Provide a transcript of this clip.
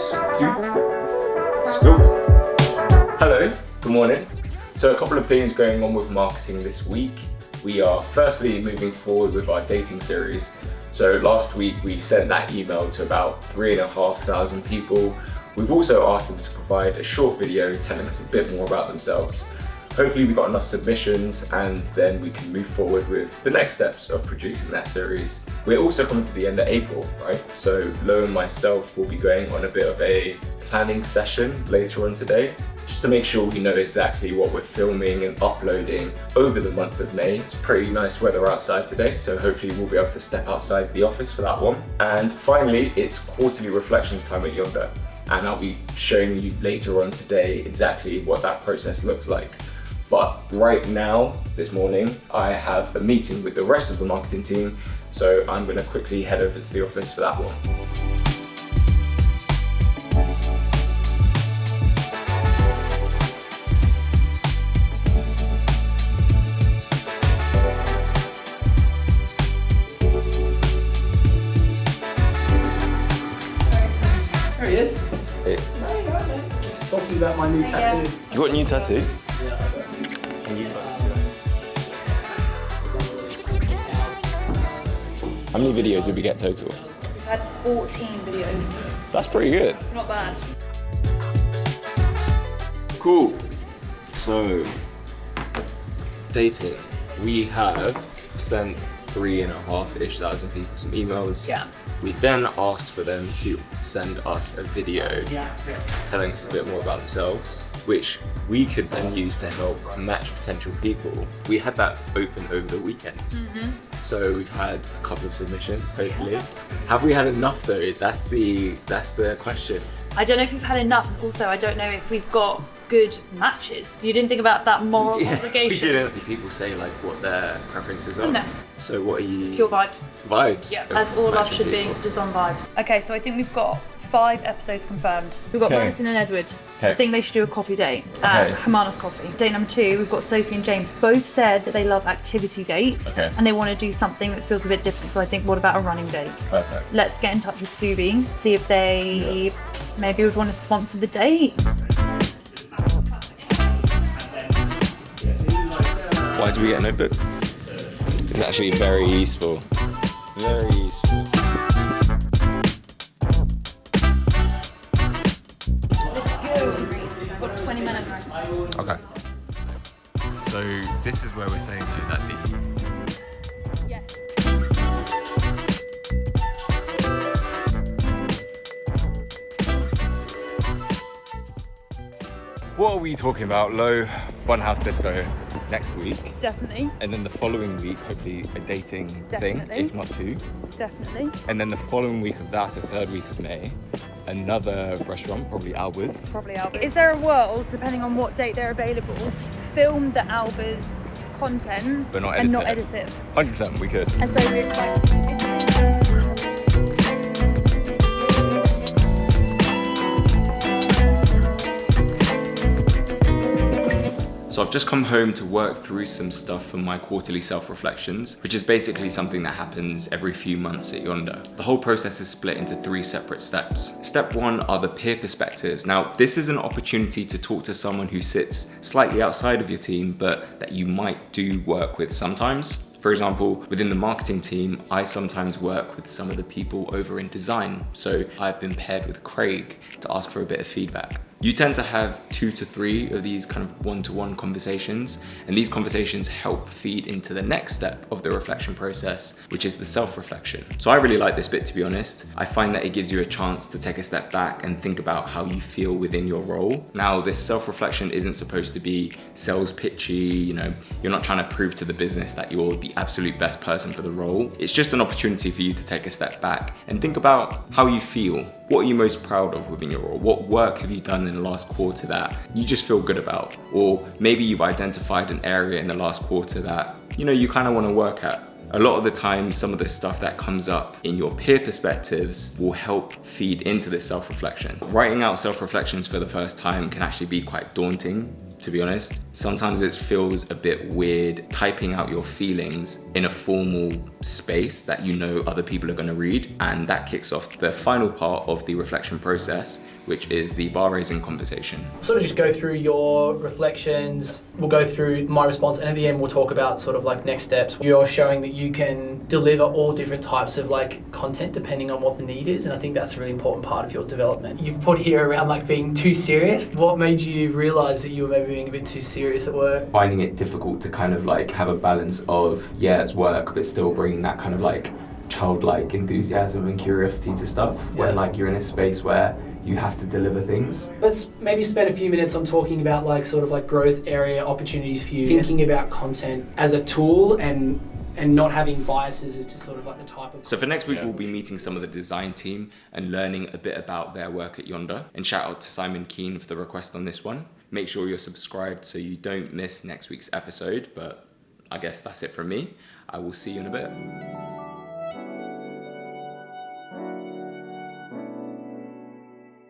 3, 2, let's go. Hello, good morning. So a couple of things going on with marketing this week. We are firstly moving forward with our dating series. So last week we sent that email to about 3,500 people. We've also asked them to provide a short video telling us a bit more about themselves. Hopefully we got enough submissions and then we can move forward with the next steps of producing that series. We're also coming to the end of April, right? So Lo and myself will be going on a bit of a planning session later on today, just to make sure we know exactly what we're filming and uploading over the month of May. It's pretty nice weather outside today, so hopefully we'll be able to step outside the office for that one. And finally, it's quarterly reflections time at Yonder, and I'll be showing you later on today exactly what that process looks like. But right now, this morning, I have a meeting with the rest of the marketing team, so I'm gonna quickly head over to the office for that one. There he is. Hey. No, you're right, mate. Just talking about my new tattoo. You got a new tattoo? Yeah, I got a tattoo. And you got a tattoo. How many videos did we get total? We've had 14 videos. That's pretty good. It's not bad. Cool. So, dating. We have sent 3,500-ish people some emails. Yeah. We then asked for them to send us a video telling us a bit more about themselves, which we could then use to help match potential people. We had that open over the weekend. So we've had a couple of submissions, hopefully. Have we had enough though? That's the question. I don't know if we've had enough, and also I don't know if we've got good matches. You didn't think about that moral obligation? We did. People say like what their preferences are. No. So what are you? Pure vibes. Vibes. Yeah, as all us matching should people. be, just on vibes. Okay, so I think we've got 5 episodes confirmed. We've got Okay. Madison and Edward. Okay. I think they should do a coffee date at Okay. Hermana's Coffee. Date number 2, we've got Sophie and James. Both said that they love activity dates Okay. and they want to do something that feels a bit different. So I think, what about a running date? Perfect. Let's get in touch with Subi, see if they maybe would want to sponsor the date. Why do we get a notebook? It's actually very useful. Very useful. What, 20 minutes? Okay. So this is where we're saying though that Yes. What are we talking about? Low Funhouse Disco next week, Definitely. and then the following week, hopefully a dating thing, Definitely. if not 2. Definitely. And then the following week of that, so 3rd week of May, another restaurant, probably Alba's. Probably Albert. Is there a world, depending on what date they're available, film the Alba's content But not and edit not it. edit it? 100% we could. And so we're like, So I've just come home to work through some stuff for my quarterly self-reflections, which is basically something that happens every few months at Yonder. The whole process is split into 3 separate steps. Step 1 are the peer perspectives. Now, this is an opportunity to talk to someone who sits slightly outside of your team, but that you might do work with sometimes. For example, within the marketing team, I sometimes work with some of the people over in design. So I've been paired with Craig to ask for a bit of feedback. You tend to have 2 to 3 of these kind of one-to-one conversations, and these conversations help feed into the next step of the reflection process, which is the self-reflection. So I really like this bit, to be honest. I find that it gives you a chance to take a step back and think about how you feel within your role. Now, this self-reflection isn't supposed to be sales pitchy, you're not trying to prove to the business that you're the absolute best person for the role. It's just an opportunity for you to take a step back and think about how you feel. What are you most proud of within your role? What work have you done in the last quarter that you just feel good about? Or maybe you've identified an area in the last quarter that you kind of want to work at. A lot of the time, some of the stuff that comes up in your peer perspectives will help feed into this self-reflection. Writing out self-reflections for the first time can actually be quite daunting, to be honest. Sometimes it feels a bit weird typing out your feelings in a formal space that you know other people are going to read, and that kicks off the final part of the reflection process, which is the bar raising conversation. Sort of just go through your reflections, we'll go through my response, and at the end we'll talk about sort of like next steps. You're showing that you can deliver all different types of like content depending on what the need is, and I think that's a really important part of your development. You've put here around like being too serious. What made you realise that you were maybe being a bit too serious at work? Finding it difficult to kind of like have a balance of, yeah, it's work, but still bringing that kind of like childlike enthusiasm and curiosity to stuff when like you're in a space where you have to deliver things. Let's maybe spend a few minutes on talking about like sort of like growth area opportunities for you. Thinking about content as a tool and not having biases as to sort of like the type of... So for next week, we'll be meeting some of the design team and learning a bit about their work at Yonder. And shout out to Simon Keane for the request on this one. Make sure you're subscribed so you don't miss next week's episode. But I guess that's it from me. I will see you in a bit.